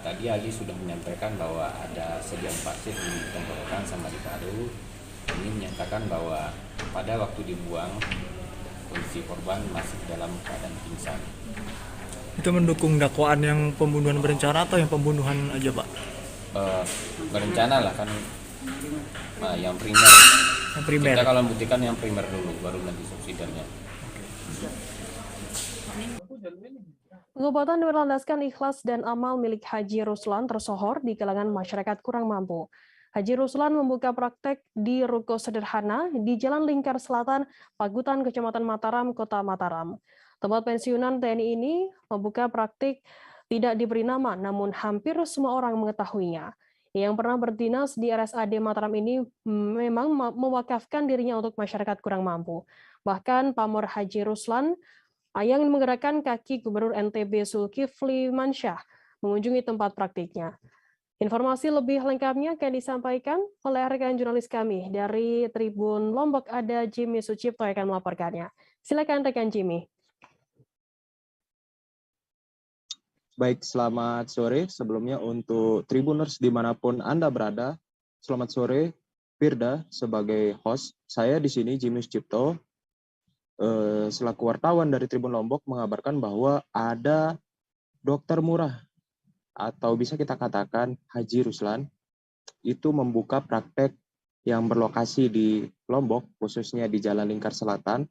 tadi Ali sudah menyampaikan bahwa ada sediam pasir di tenggorokan sama di paru. Ini menyatakan bahwa pada waktu dibuang kondisi korban masih dalam keadaan pingsan. Itu mendukung dakwaan yang pembunuhan berencana atau yang pembunuhan aja, Pak? Berencana lah kan, yang primer. Yang primer. Kita kalau membuktikan yang primer dulu, baru nanti subsidiarnya. Pengobatan berlandaskan ikhlas dan amal milik Haji Ruslan tersohor di kalangan masyarakat kurang mampu. Haji Ruslan membuka praktek di Ruko Sederhana di Jalan Lingkar Selatan, Pagutan, Kecamatan Mataram, Kota Mataram. Tempat pensiunan TNI ini membuka praktik tidak diberi nama, namun hampir semua orang mengetahuinya. Yang pernah berdinas di RSAD Mataram ini memang mewakafkan dirinya untuk masyarakat kurang mampu. Bahkan pamor Haji Ruslan yang menggerakkan kaki Gubernur NTB Zulkifli Mansyah mengunjungi tempat praktiknya. Informasi lebih lengkapnya akan disampaikan oleh rekan jurnalis kami dari Tribun Lombok, ada Jimmy Sucipto yang akan melaporkannya. Silakan rekan Jimmy. Baik, selamat sore. Sebelumnya untuk Tribuners dimanapun Anda berada, selamat sore. Firda sebagai host, saya di sini Jimmy Sucipto, selaku wartawan dari Tribun Lombok mengabarkan bahwa ada dokter murah atau bisa kita katakan Haji Ruslan itu membuka praktek yang berlokasi di Lombok, khususnya di Jalan Lingkar Selatan.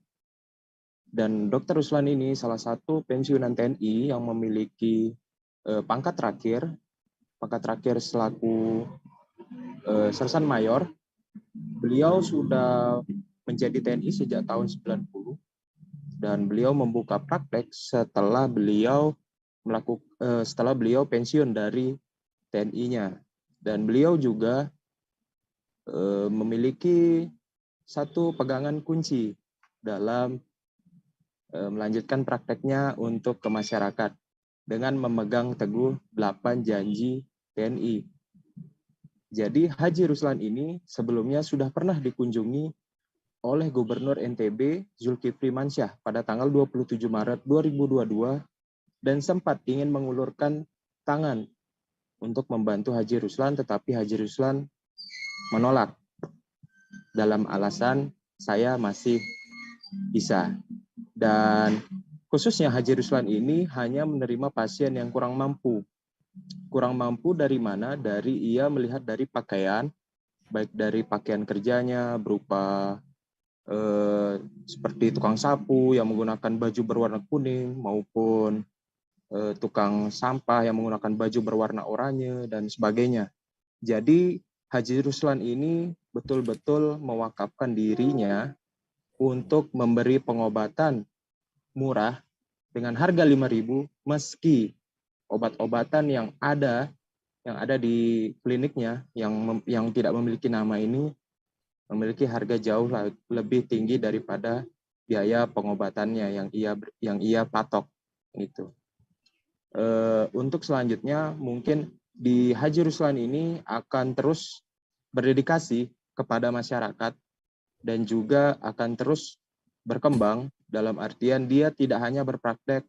Dan Dr. Ruslan ini salah satu pensiunan TNI yang memiliki pangkat terakhir selaku Sersan Mayor. Beliau sudah menjadi TNI sejak tahun 90 dan beliau membuka praktek setelah beliau pensiun dari TNI-nya. Dan beliau juga memiliki satu pegangan kunci dalam melanjutkan prakteknya untuk ke masyarakat dengan memegang teguh 8 janji TNI. Jadi Haji Ruslan ini sebelumnya sudah pernah dikunjungi oleh Gubernur NTB Zulkifli Mansyah pada tanggal 27 Maret 2022 dan sempat ingin mengulurkan tangan untuk membantu Haji Ruslan, tetapi Haji Ruslan menolak dalam alasan saya masih bisa. Dan khususnya Haji Ruslan ini hanya menerima pasien yang kurang mampu. Kurang mampu dari mana? Dari ia melihat dari pakaian, baik dari pakaian kerjanya berupa seperti tukang sapu yang menggunakan baju berwarna kuning maupun tukang sampah yang menggunakan baju berwarna oranye dan sebagainya. Jadi Haji Ruslan ini betul-betul mewakafkan dirinya untuk memberi pengobatan murah dengan harga 5.000 meski obat-obatan yang ada di kliniknya yang tidak memiliki nama ini memiliki harga jauh lebih tinggi daripada biaya pengobatannya yang ia patok itu. Untuk selanjutnya mungkin di Haji Ruslan ini akan terus berdedikasi kepada masyarakat dan juga akan terus berkembang, dalam artian dia tidak hanya berpraktek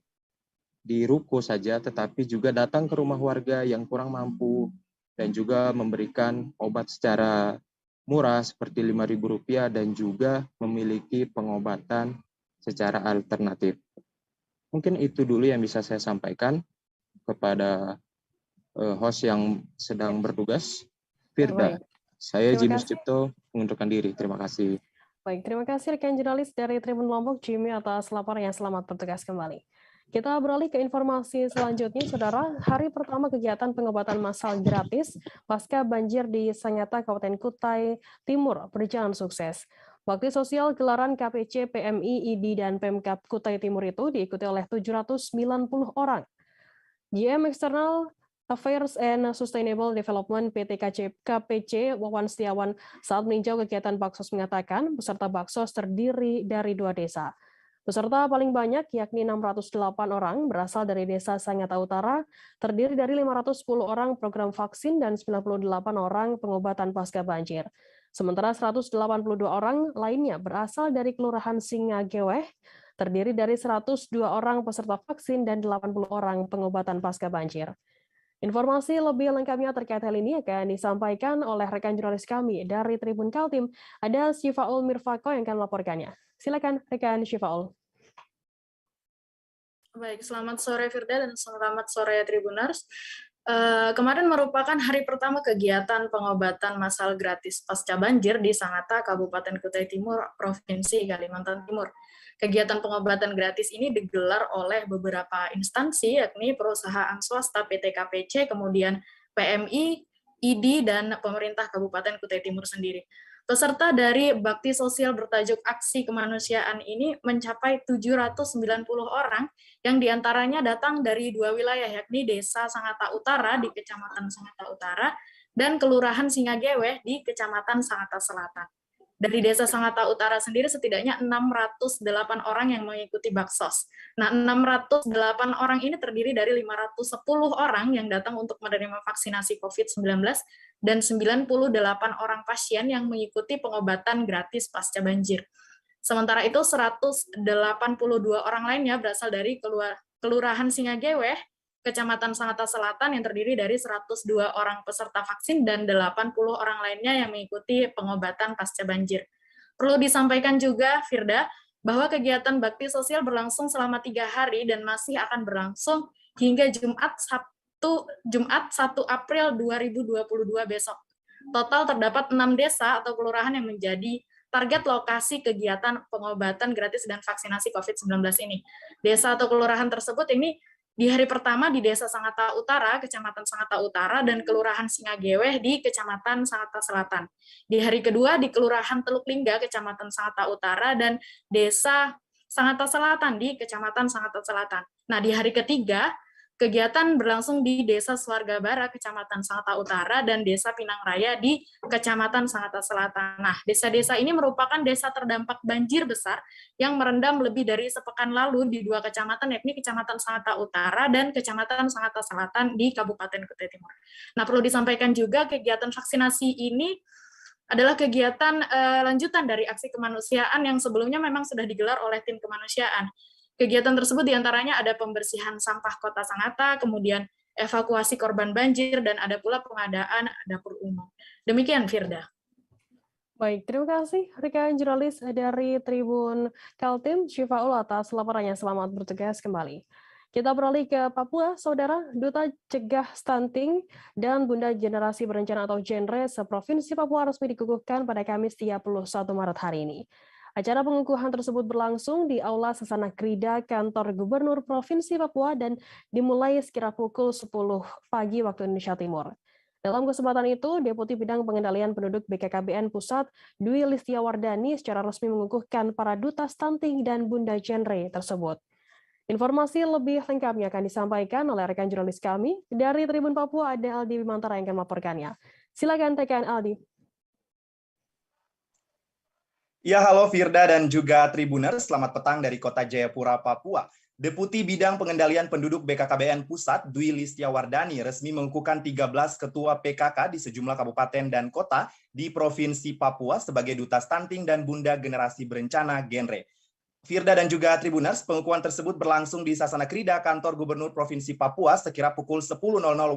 di ruko saja, tetapi juga datang ke rumah warga yang kurang mampu dan juga memberikan obat secara murah seperti Rp5.000 dan juga memiliki pengobatan secara alternatif. Mungkin itu dulu yang bisa saya sampaikan kepada host yang sedang bertugas. Firda, saya Jimmy Cipto mengundurkan diri. Terima kasih. Baik, terima kasih rekan jurnalis dari Tribun Lombok, Jimmy, atas laporannya. Selamat bertugas kembali. Kita beralih ke informasi selanjutnya, Saudara. Hari pertama kegiatan pengobatan massal gratis pasca banjir di Sangatta, Kabupaten Kutai Timur berjalan sukses. Bakti sosial gelaran KPC, PMI, ID, dan Pemkab Kutai Timur itu diikuti oleh 790 orang. GM External Affairs and Sustainable Development PT KPC Wawan Setiawan saat meninjau kegiatan Baksos mengatakan peserta Baksos terdiri dari 2 desa. Peserta paling banyak yakni 608 orang berasal dari Desa Sangatta Utara, terdiri dari 510 orang program vaksin dan 98 orang pengobatan pasca banjir. Sementara 182 orang lainnya berasal dari Kelurahan Singageweh, terdiri dari 102 orang peserta vaksin dan 80 orang pengobatan pasca banjir. Informasi lebih lengkapnya terkait hal ini akan disampaikan oleh rekan jurnalis kami dari Tribun Kaltim. Ada Syifaul Mirfako yang akan melaporkannya. Silakan rekan Syifaul. Baik, selamat sore Firda dan selamat sore Tribuners. Kemarin merupakan hari pertama kegiatan pengobatan massal gratis pasca banjir di Sangatta, Kabupaten Kutai Timur, Provinsi Kalimantan Timur. Kegiatan pengobatan gratis ini digelar oleh beberapa instansi, yakni perusahaan swasta PT KPC, kemudian PMI, ID, dan pemerintah Kabupaten Kutai Timur sendiri. Peserta dari bakti sosial bertajuk Aksi Kemanusiaan ini mencapai 790 orang, yang diantaranya datang dari 2 wilayah, yakni Desa Sangatta Utara di Kecamatan Sangatta Utara dan Kelurahan Singageweh di Kecamatan Sangatta Selatan. Dari Desa Sangatta Utara sendiri setidaknya 608 orang yang mengikuti Baksos. Nah, 608 orang ini terdiri dari 510 orang yang datang untuk menerima vaksinasi COVID-19 dan 98 orang pasien yang mengikuti pengobatan gratis pasca banjir. Sementara itu 182 orang lainnya berasal dari Kelurahan Singageweh, Kecamatan Sangatta Selatan yang terdiri dari 102 orang peserta vaksin dan 80 orang lainnya yang mengikuti pengobatan pasca banjir. Perlu disampaikan juga, Firda, bahwa kegiatan bakti sosial berlangsung selama 3 hari dan masih akan berlangsung hingga Jumat 1 April 2022 besok. Total terdapat 6 desa atau kelurahan yang menjadi target lokasi kegiatan pengobatan gratis dan vaksinasi COVID-19 ini. Desa atau kelurahan tersebut ini di hari pertama di Desa Sangatta Utara, Kecamatan Sangatta Utara, dan Kelurahan Singageweh di Kecamatan Sangatta Selatan. Di hari kedua di Kelurahan Teluk Lingga, Kecamatan Sangatta Utara, dan Desa Sangatta Selatan di Kecamatan Sangatta Selatan. Nah, di hari ketiga, kegiatan berlangsung di Desa Swarga Bara, Kecamatan Sangatta Utara, dan Desa Pinang Raya di Kecamatan Sangatta Selatan. Nah, desa-desa ini merupakan desa terdampak banjir besar yang merendam lebih dari sepekan lalu di 2 kecamatan, yakni Kecamatan Sangatta Utara dan Kecamatan Sangatta Selatan di Kabupaten Kutai Timur. Nah, perlu disampaikan juga kegiatan vaksinasi ini adalah kegiatan lanjutan dari aksi kemanusiaan yang sebelumnya memang sudah digelar oleh tim kemanusiaan. Kegiatan tersebut diantaranya ada pembersihan sampah kota Sangatta, kemudian evakuasi korban banjir, dan ada pula pengadaan dapur umum. Demikian, Firda. Baik, terima kasih rekan jurnalis dari Tribun Kaltim, Syifaul, atas laporannya. Selamat bertugas kembali. Kita beralih ke Papua, Saudara. Duta Cegah Stunting dan Bunda Generasi Berencana atau Genre seprovinsi Papua resmi dikukuhkan pada Kamis 31 Maret hari ini. Acara pengukuhan tersebut berlangsung di Aula Sasana Krida Kantor Gubernur Provinsi Papua dan dimulai sekira pukul 10 pagi waktu Indonesia Timur. Dalam kesempatan itu, Deputi Bidang Pengendalian Penduduk BKKBN Pusat, Dwi Listiawardani secara resmi mengukuhkan para duta stunting dan Bunda Genre tersebut. Informasi lebih lengkapnya akan disampaikan oleh rekan jurnalis kami dari Tribun Papua, ada Aldi Bimantara yang akan melaporkannya. Silakan rekan Aldi. Ya, halo Firda dan juga Tribuners, selamat petang dari Kota Jayapura, Papua. Deputi Bidang Pengendalian Penduduk BKKBN Pusat, Dwi Listiawardani, resmi mengukuhkan 13 ketua PKK di sejumlah kabupaten dan kota di Provinsi Papua sebagai Duta Stunting dan Bunda Generasi Berencana Genre. Firda dan juga Tribuners, pengukuhan tersebut berlangsung di Sasana Krida, kantor Gubernur Provinsi Papua, sekira pukul 10.00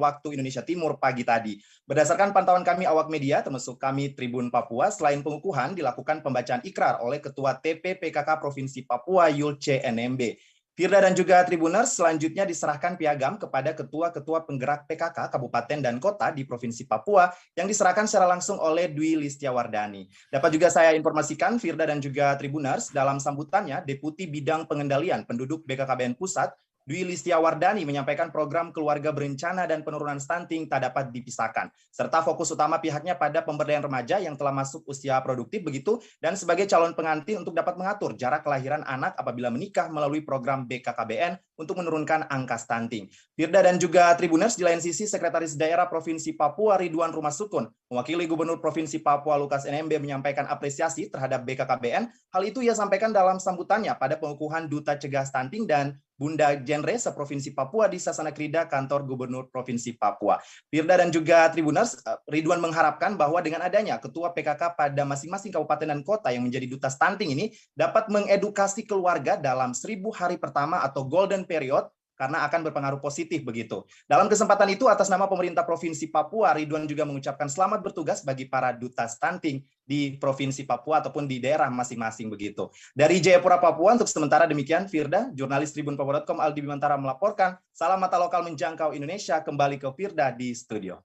waktu Indonesia Timur pagi tadi. Berdasarkan pantauan kami awak media, termasuk kami Tribun Papua, selain pengukuhan, dilakukan pembacaan ikrar oleh Ketua TP PKK Provinsi Papua, Yulce NMB. Firda dan juga Tribuners selanjutnya diserahkan piagam kepada ketua-ketua penggerak PKK Kabupaten dan Kota di Provinsi Papua yang diserahkan secara langsung oleh Dwi Listiawardani. Dapat juga saya informasikan, Firda dan juga Tribuners, dalam sambutannya, Deputi Bidang Pengendalian Penduduk BKKBN Pusat, Dwi Listiawardani menyampaikan program keluarga berencana dan penurunan stunting tak dapat dipisahkan, serta fokus utama pihaknya pada pemberdayaan remaja yang telah masuk usia produktif begitu, dan sebagai calon pengantin untuk dapat mengatur jarak kelahiran anak apabila menikah melalui program BKKBN untuk menurunkan angka stunting. Firda dan juga Tribuners, di lain sisi, Sekretaris Daerah Provinsi Papua Ridwan Rumah Sukun, mewakili Gubernur Provinsi Papua Lukas NMB menyampaikan apresiasi terhadap BKKBN. Hal itu ia sampaikan dalam sambutannya pada pengukuhan Duta Cegah Stunting dan Bunda Genre se-Provinsi Papua di Sasana Krida, kantor Gubernur Provinsi Papua. Firda dan juga Tribuners, Ridwan mengharapkan bahwa dengan adanya ketua PKK pada masing-masing kabupaten dan kota yang menjadi duta stunting ini dapat mengedukasi keluarga dalam 1000 hari pertama atau golden period, karena akan berpengaruh positif begitu. Dalam kesempatan itu, atas nama pemerintah Provinsi Papua, Ridwan juga mengucapkan selamat bertugas bagi para duta stunting di Provinsi Papua ataupun di daerah masing-masing begitu. Dari Jayapura, Papua, untuk sementara demikian, Firda, jurnalis Tribunpapua.com Aldi Bimantara melaporkan. Salam mata lokal menjangkau Indonesia, kembali ke Firda di studio.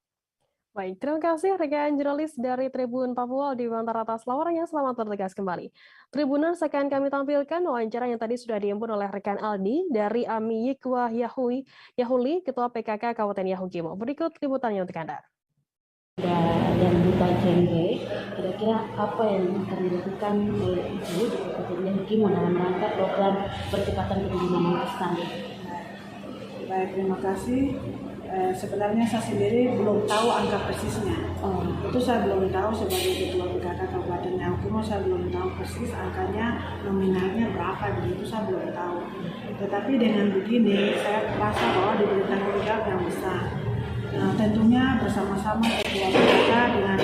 Baik, terima kasih rekan jurnalis dari Tribun Papua di Bimantara atas laporannya. Selamat bertugas kembali. Tribuners, akan kami tampilkan wawancara yang tadi sudah diimpun oleh rekan Aldi dari Ami Yikwa Yahuli, Ketua PKK Kabupaten Yahukimo. Berikut liputannya untuk Anda. Dan Duta Genre, kira-kira apa yang akan dilakukan oleh Ibu di Kabupaten Yahukimo dalam rangka program percepatan penurunan angka stunting? Baik, terima kasih. Sebenarnya saya sendiri belum tahu angka persisnya. Itu saya belum tahu sebagai Ketua PKK Kabupaten Yahukimo, saya belum tahu persis angkanya nominalnya berapa, begitu saya belum tahu. Tetapi dengan begini, saya merasa bahwa diberi tanggung jawab yang besar. Tentunya bersama-sama Ketua PKK dengan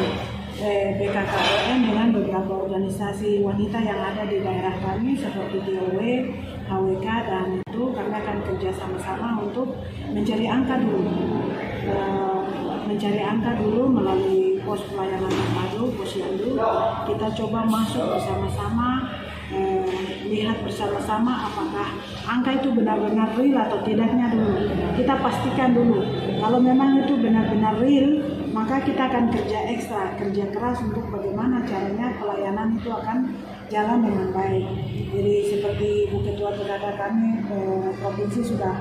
BKKBN dengan beberapa organisasi wanita yang ada di daerah kami seperti DOW, HWK, dan itu kami akan kerja sama-sama untuk mencari angka dulu, melalui pos pelayanan terpadu, posyandu. Kita coba masuk bersama-sama, lihat bersama-sama apakah angka itu benar-benar real atau tidaknya dulu. Kita pastikan dulu. Kalau memang itu benar-benar real, maka kita akan kerja ekstra, kerja keras untuk bagaimana caranya pelayanan itu akan jalan dengan baik. Jadi seperti Bu Ketua PKK kami provinsi sudah.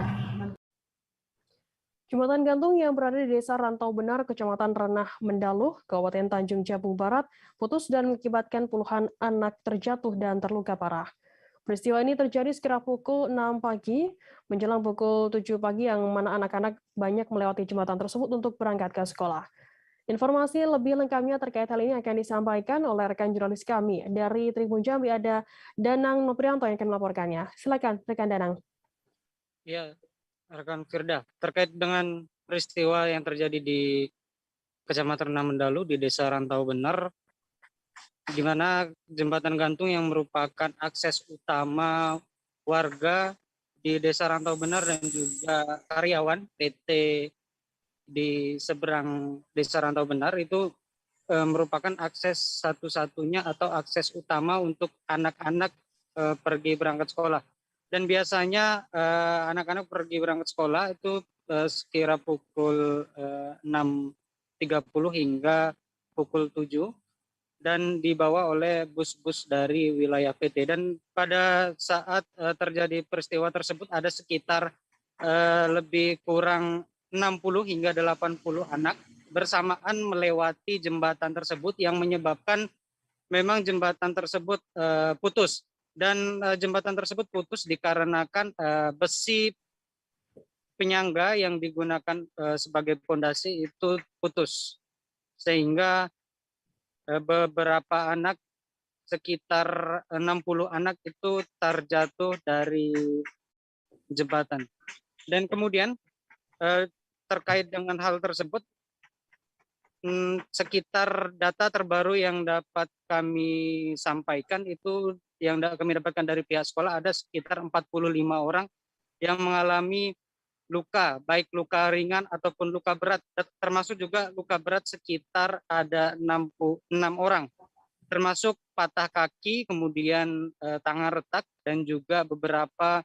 Jembatan gantung yang berada di Desa Rantau Benar, Kecamatan Renah Mendaluh, Kabupaten Tanjung Jabung Barat, putus dan mengakibatkan puluhan anak terjatuh dan terluka parah. Peristiwa ini terjadi sekira pukul 6 pagi, menjelang pukul 7 pagi yang mana anak-anak banyak melewati jembatan tersebut untuk berangkat ke sekolah. Informasi lebih lengkapnya terkait hal ini akan disampaikan oleh rekan jurnalis kami. Dari Tribun Jambi ada Danang Noprianto yang akan melaporkannya. Silakan, rekan Danang. Ya, rekan Firda, terkait dengan peristiwa yang terjadi di Kecamatan Renah Mendaluh di Desa Rantau Benar, di mana jembatan gantung yang merupakan akses utama warga di Desa Rantau Benar dan juga karyawan PT di seberang Desa Rantau Benar itu merupakan akses satu-satunya atau akses utama untuk anak-anak pergi berangkat sekolah. Dan biasanya anak-anak pergi berangkat sekolah itu sekira pukul 6.30 hingga pukul 7 dan dibawa oleh bus-bus dari wilayah PT. Dan pada saat terjadi peristiwa tersebut ada sekitar lebih kurang 60 hingga 80 anak bersamaan melewati jembatan tersebut yang menyebabkan memang jembatan tersebut putus. Dan jembatan tersebut putus dikarenakan besi penyangga yang digunakan sebagai pondasi itu putus. Sehingga beberapa anak, sekitar 60 anak itu terjatuh dari jembatan. Dan kemudian terkait dengan hal tersebut, sekitar data terbaru yang dapat kami sampaikan itu yang kami dapatkan dari pihak sekolah ada sekitar 45 orang yang mengalami luka, baik luka ringan ataupun luka berat, termasuk juga luka berat sekitar ada 66 orang, termasuk patah kaki, kemudian tangan retak, dan juga beberapa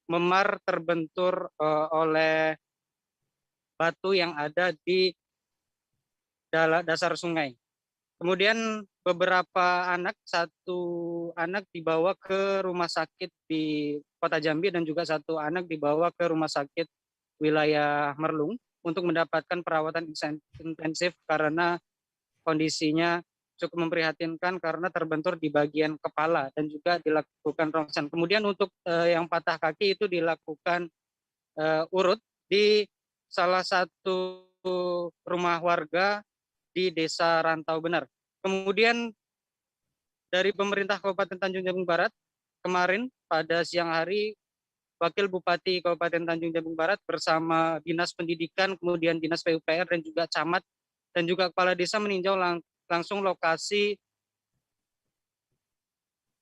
memar terbentur oleh batu yang ada di dasar sungai. Kemudian beberapa anak, satu anak dibawa ke rumah sakit di Kota Jambi dan juga satu anak dibawa ke rumah sakit wilayah Merlung untuk mendapatkan perawatan intensif karena kondisinya cukup memprihatinkan karena terbentur di bagian kepala dan juga dilakukan rongsen. Kemudian untuk yang patah kaki itu dilakukan urut di salah satu rumah warga di Desa Rantau Bener. Kemudian dari pemerintah Kabupaten Tanjung Jabung Barat, kemarin pada siang hari, Wakil Bupati Kabupaten Tanjung Jabung Barat bersama Dinas Pendidikan, kemudian Dinas PUPR dan juga Camat dan juga Kepala Desa meninjau langsung lokasi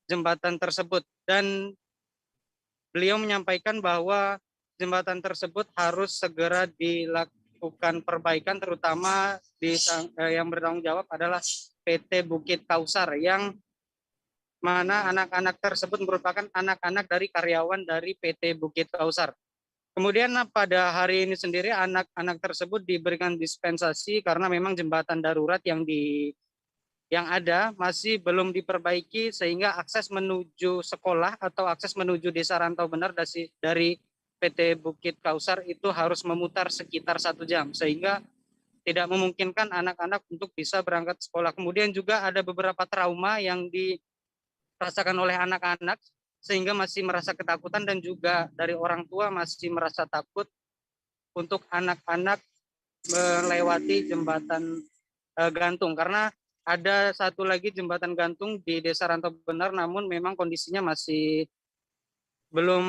jembatan tersebut. Dan beliau menyampaikan bahwa jembatan tersebut harus segera dilakukan perbaikan, terutama yang bertanggung jawab adalah PT Bukit Kausar, yang mana anak-anak tersebut merupakan anak-anak dari karyawan dari PT Bukit Kausar. Kemudian pada hari ini sendiri anak-anak tersebut diberikan dispensasi karena memang jembatan darurat yang ada masih belum diperbaiki, sehingga akses menuju sekolah atau akses menuju Desa Rantau Bener dari PT Bukit Kausar itu harus memutar sekitar 1 jam, sehingga tidak memungkinkan anak-anak untuk bisa berangkat sekolah. Kemudian juga ada beberapa trauma yang dirasakan oleh anak-anak, sehingga masih merasa ketakutan, dan juga dari orang tua masih merasa takut untuk anak-anak melewati jembatan gantung. Karena ada satu lagi jembatan gantung di Desa Rantau Bener, namun memang kondisinya masih belum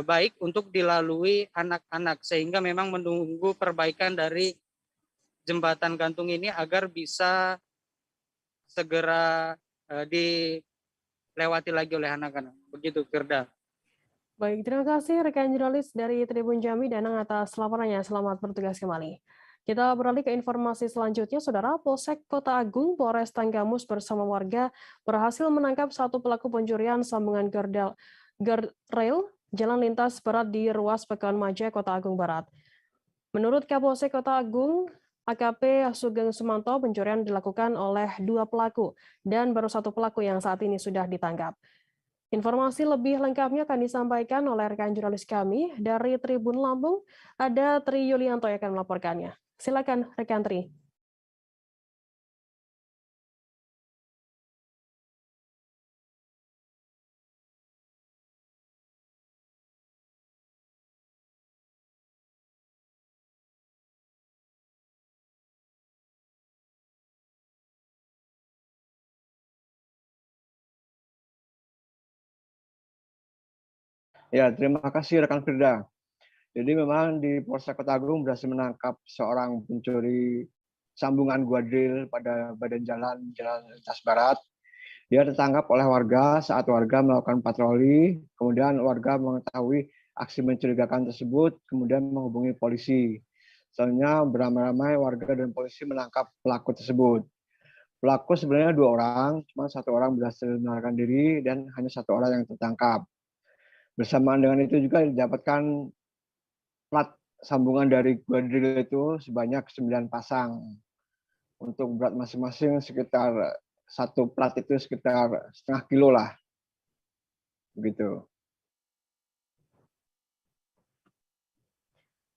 baik untuk dilalui anak-anak, sehingga memang menunggu perbaikan dari jembatan gantung ini agar bisa segera dilewati lagi oleh anak-anak. Begitu, Firda. Baik, terima kasih rekan jurnalis dari Tribun Jambi Danang atas laporannya. Selamat bertugas kembali. Kita beralih ke informasi selanjutnya, Saudara. Polsek Kota Agung, Polres Tanggamus bersama warga berhasil menangkap satu pelaku pencurian sambungan guardrail jalan lintas berat di ruas Pekan Maja, Kota Agung Barat. Menurut Kapolsek Kota Agung, AKP Sugeng Sumanto, pencurian dilakukan oleh 2 pelaku dan baru 1 pelaku yang saat ini sudah ditangkap. Informasi lebih lengkapnya akan disampaikan oleh rekan jurnalis kami dari Tribun Lampung, ada Tri Yulianto yang akan melaporkannya. Silakan rekan Tri. Ya, terima kasih rekan Firda. Jadi memang di Polsek Kota Agung berhasil menangkap seorang pencuri sambungan guardrail pada badan jalan lintas barat. Dia tertangkap oleh warga saat warga melakukan patroli, kemudian warga mengetahui aksi mencurigakan tersebut, kemudian menghubungi polisi. Selanjutnya beramai-ramai warga dan polisi menangkap pelaku tersebut. Pelaku sebenarnya 2 orang, cuma 1 orang berhasil melarikan diri dan hanya 1 orang yang tertangkap. Bersamaan dengan itu juga didapatkan plat sambungan dari guardrail itu sebanyak 9 pasang. Untuk berat masing-masing sekitar 1 plat itu sekitar setengah kilo lah. Begitu.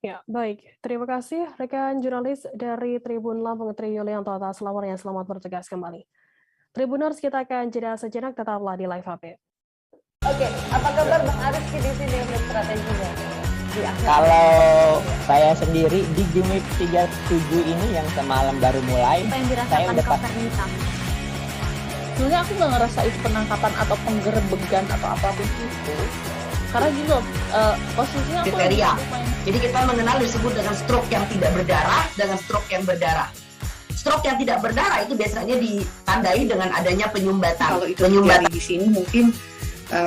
Ya, baik. Terima kasih rekan jurnalis dari Tribun Lampung, Tri Yulianto atas laporannya. Selamat bertugas kembali. Tribuners, kita akan jeda sejenak, tetaplah di Live HP. Oke, apa kabar Bang Ariski di sini untuk strateginya? Kalau saya sendiri di Game Week 37 ini yang semalam baru mulai, saya udah Sebenarnya aku nggak ngerasa itu penangkapan atau penggerebegan atau apapun itu, Karena gini loh, posisinya aku kriteria. Jadi kita mengenal disebut dengan stroke yang tidak berdarah dengan stroke yang berdarah. Stroke yang tidak berdarah itu biasanya ditandai dengan adanya penyumbatan. Kalau itu terjadi di sini mungkin